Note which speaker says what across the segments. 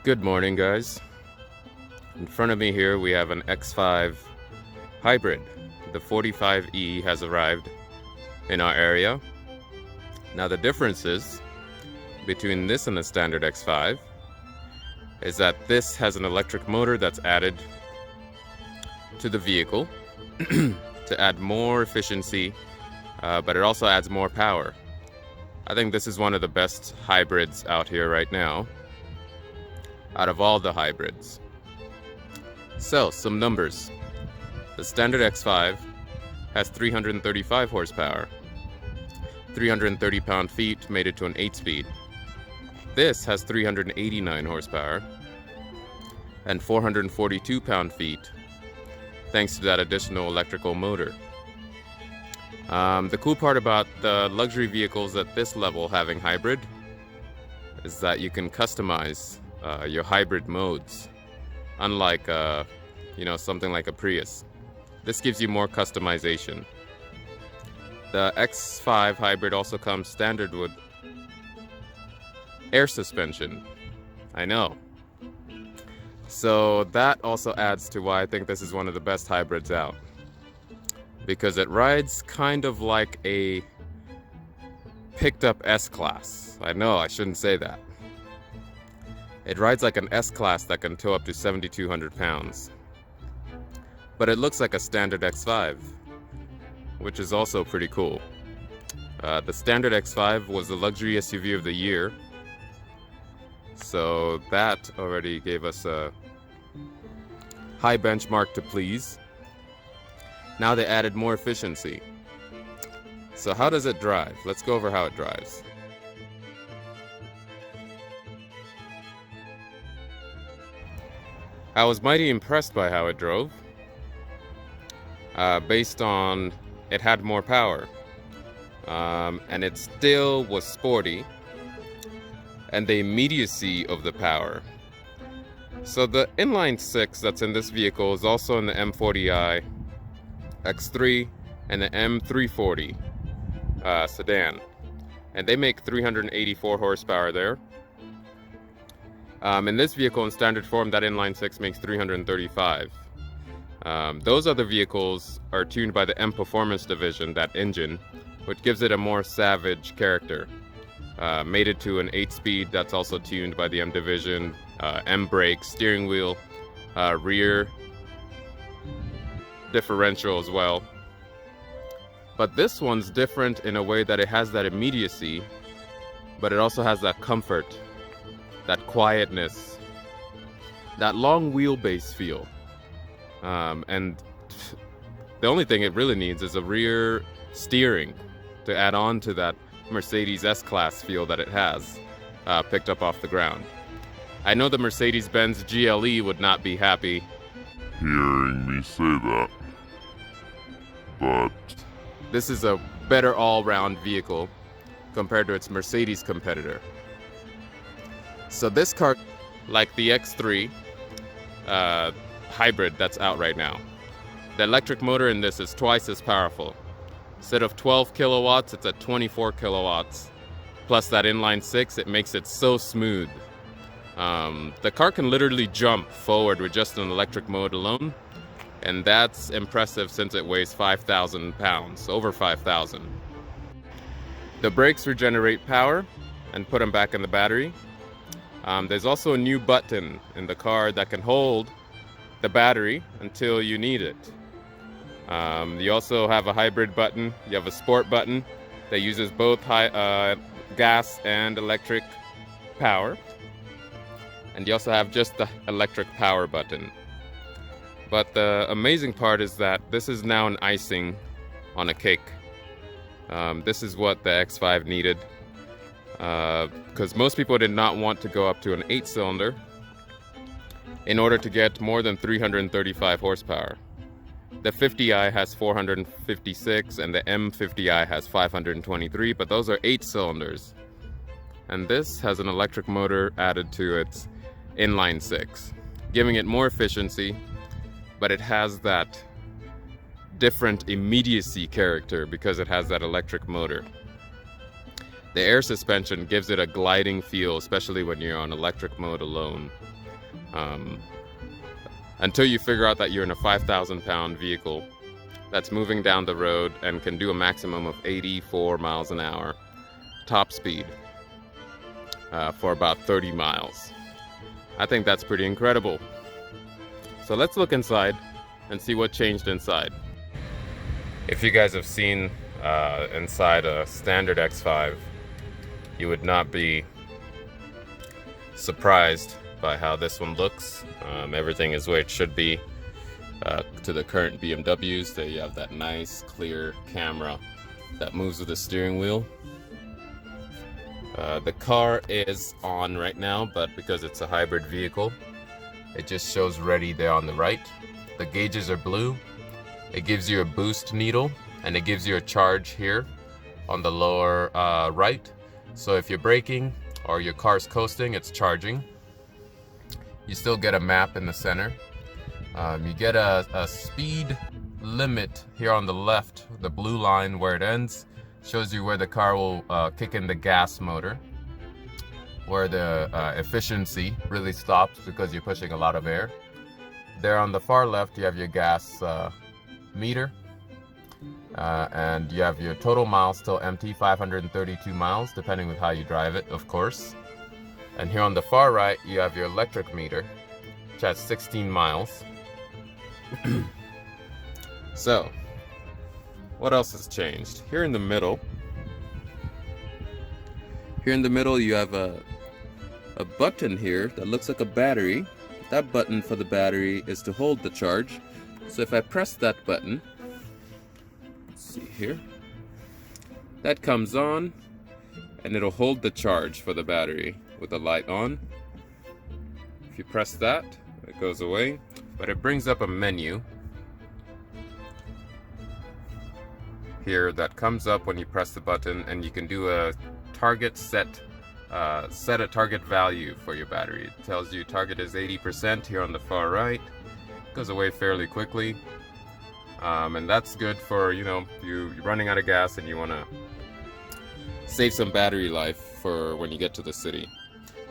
Speaker 1: Good morning, guys. In front of me here we have an X5 hybrid. The 45E has arrived in our area. Now the differences between this and the standard X5 is that this has an electric motor that's added to the vehicle to add more efficiency, but it also adds more power. I think this is one of the best hybrids out here right now, out of all the hybrids. So, some numbers. The standard X5 has 335 horsepower. 330 pound-feet made it to an 8-speed. This has 389 horsepower and 442 pound-feet thanks to that additional electrical motor. The cool part about the luxury vehicles at this level having hybrid is that you can customize your hybrid modes, unlike something like a Prius. This gives you more customization. The X5 hybrid also comes standard with air suspension. I know. So that also adds to why I think this is one of the best hybrids out, because it rides kind of like a picked up S-Class. I know, I shouldn't say that. It rides like an S-Class that can tow up to 7,200 pounds. But it looks like a standard X5, which is also pretty cool. The standard X5 was the luxury SUV of the year, so that already gave us a high benchmark to please. Now they added more efficiency. So how does it drive? Let's go over how it drives. I was mighty impressed by how it drove, based on it had more power, and it still was sporty, and the immediacy of the power. So the inline 6 that's in this vehicle is also in the M40i X3 and the M340 sedan, and they make 384 horsepower there. In this vehicle in standard form, that inline 6 makes 335. Those other vehicles are tuned by the M Performance division, that engine, which gives it a more savage character. Made it to an 8-speed that's also tuned by the M division, M brakes, steering wheel, rear differential as well. But this one's different in a way that it has that immediacy, but it also has that comfort, that quietness, that long wheelbase feel. And the only thing it really needs is a rear steering to add on to that Mercedes S-Class feel that it has, picked up off the ground. I know the Mercedes-Benz GLE would not be happy
Speaker 2: hearing me say that, but
Speaker 1: this is a better all-round vehicle compared to its Mercedes competitor. So this car, like the X3 hybrid that's out right now, the electric motor in this is twice as powerful. Instead of 12 kilowatts, it's at 24 kilowatts. Plus that inline 6, it makes it so smooth. The car can literally jump forward with just an electric mode alone, and that's impressive since it weighs 5,000 pounds, over 5,000. The brakes regenerate power and put them back in the battery. There's also a new button in the car that can hold the battery until you need it. You also have a hybrid button. You have a sport button that uses both gas and electric power. And you also have just the electric power button. But the amazing part is that this is now an icing on a cake. This is what the X5 needed, because most people did not want to go up to an 8-cylinder in order to get more than 335 horsepower. The 50i has 456 and the M50i has 523, but those are 8 cylinders. And this has an electric motor added to its inline 6, giving it more efficiency, but it has that different immediacy character because it has that electric motor. The air suspension gives it a gliding feel, especially when you're on electric mode alone. until you figure out that you're in a 5,000-pound vehicle that's moving down the road and can do a maximum of 84 miles an hour top speed for about 30 miles. I think that's pretty incredible. So let's look inside and see what changed inside. If you guys have seen inside a standard X5, you would not be surprised by how this one looks. Everything is where it should be to the current BMWs. There you have that nice clear camera that moves with the steering wheel. The car is on right now, but because it's a hybrid vehicle, it just shows ready there on the right. The gauges are blue. It gives you a boost needle, and it gives you a charge here on the lower right. So if you're braking or your car's coasting, it's charging. You still get a map in the center. You get a speed limit here on the left. The blue line where it ends shows you where the car will kick in the gas motor, where the efficiency really stops because you're pushing a lot of air. There on the far left, you have your gas meter, and you have your total miles still empty, 532 miles, depending on how you drive it, of course. And here on the far right, you have your electric meter, which has 16 miles. So, what else has changed? Here in the middle, you have a button here that looks like a battery. That button for the battery is to hold the charge. So if I press that button, let's see here, that comes on, and it'll hold the charge for the battery with the light on. If you press that, it goes away, but it brings up a menu here that comes up when you press the button, and you can do a target set a target value for your battery. It tells you target is 80% here on the far right. It goes away fairly quickly, and that's good for, you know, you're running out of gas and you want to save some battery life for when you get to the city.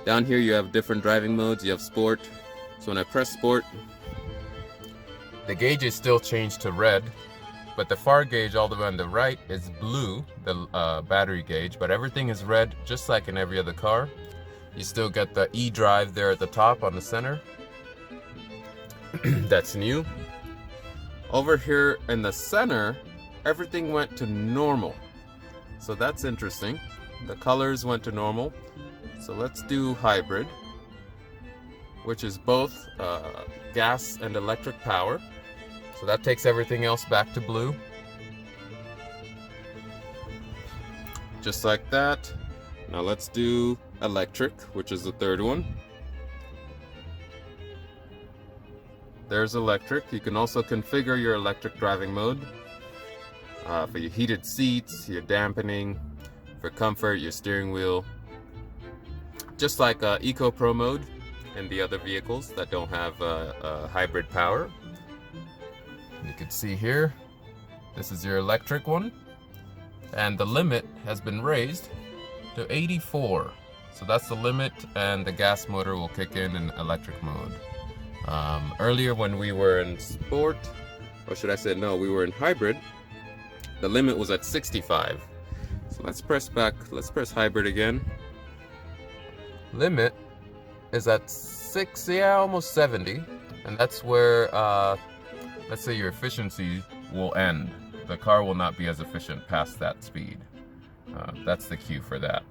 Speaker 1: Down here you have different driving modes. You have sport. So when I press sport, the gauge is still changed to red, but the far gauge all the way on the right is blue, the battery gauge, but everything is red just like in every other car. You still get the e-drive there at the top on the center. That's new. Over here in the center, everything went to normal. So that's interesting. The colors went to normal. So let's do hybrid, which is both gas and electric power. So that takes everything else back to blue. Just like that. Now let's do electric, which is the third one. There's electric. You can also configure your electric driving mode for your heated seats, your dampening, for comfort, your steering wheel. Just like Eco Pro mode and the other vehicles that don't have hybrid power. You can see here, this is your electric one, and the limit has been raised to 84. So that's the limit, and the gas motor will kick in electric mode. Earlier when we were in sport, or should I say no, we were in hybrid, the limit was at 65. So let's press hybrid again. Limit is at almost 70, and that's where let's say your efficiency will end. The car will not be as efficient past that speed. That's the cue for that.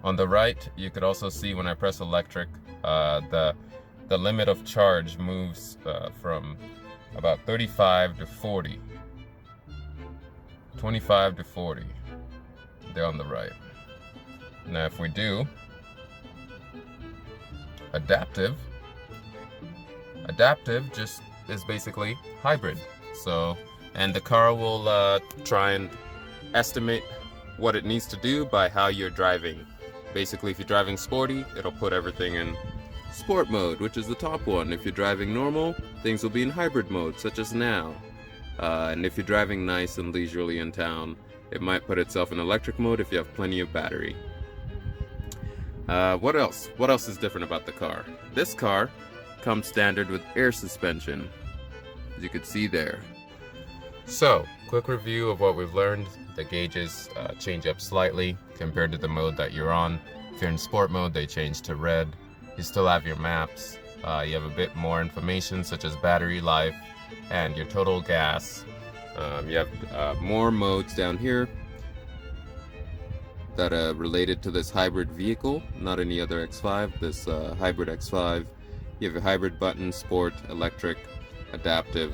Speaker 1: On the right, you could also see when I press electric, the limit of charge moves from about 35 to 40. 25 to 40. There on the right. Now if we do adaptive just is basically hybrid. So, and the car will try and estimate what it needs to do by how you're driving. Basically, if you're driving sporty, it'll put everything in sport mode, which is the top one. If you're driving normal, things will be in hybrid mode, such as now. And if you're driving nice and leisurely in town, it might put itself in electric mode if you have plenty of battery. What else? What else is different about the car? This car comes standard with air suspension, as you can see there. So, quick review of what we've learned. The gauges change up slightly compared to the mode that you're on. If you're in sport mode, they change to red. You still have your maps. You have a bit more information such as battery life and your total gas. You have more modes down here that are related to this hybrid vehicle, not any other X5, this hybrid X5. You have your hybrid button, sport, electric, adaptive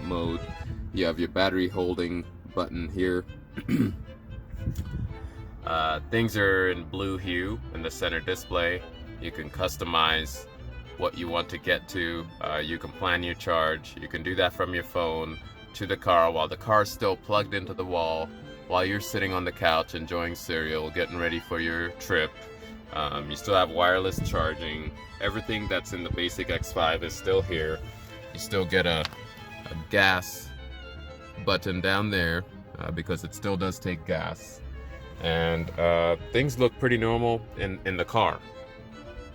Speaker 1: mode. You have your battery holding button here. Things are in blue hue in the center display. You can customize what you want to get to. You can plan your charge. You can do that from your phone to the car while the car is still plugged into the wall, while you're sitting on the couch enjoying cereal, getting ready for your trip. You still have wireless charging. Everything that's in the basic X5 is still here. You still get a gas button down there because it still does take gas. And things look pretty normal in the car.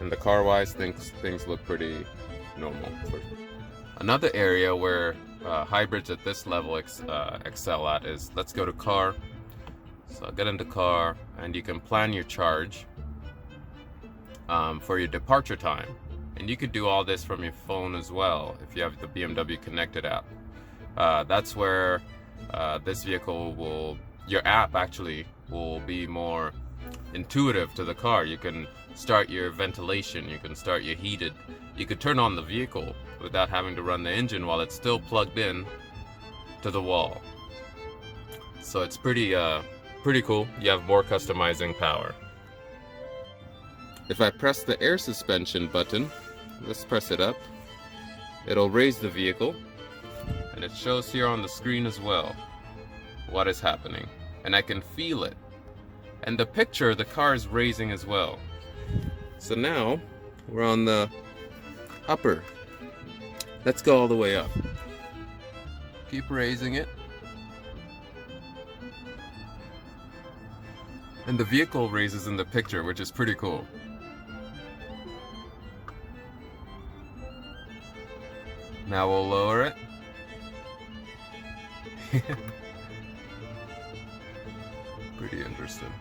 Speaker 1: In the car wise, things look pretty normal. Another area where hybrids at this level excel at is, let's go to car. So get into car and you can plan your charge for your departure time. And you could do all this from your phone as well if you have the BMW Connected app. That's where this vehicle your app actually will be more intuitive to the car. You can start your ventilation, you can start your heated, you could turn on the vehicle without having to run the engine while it's still plugged in to the wall. So it's pretty cool. You have more customizing power. If I press the air suspension button, let's press it up, it'll raise the vehicle, and it shows here on the screen as well what is happening, and I can feel it. And the picture, the car is raising as well. So now we're on the upper. Let's go all the way up. Keep raising it. And the vehicle raises in the picture, which is pretty cool. Now we'll lower it. Pretty interesting.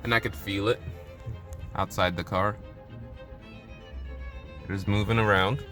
Speaker 1: And I could feel it outside the car. It is moving around.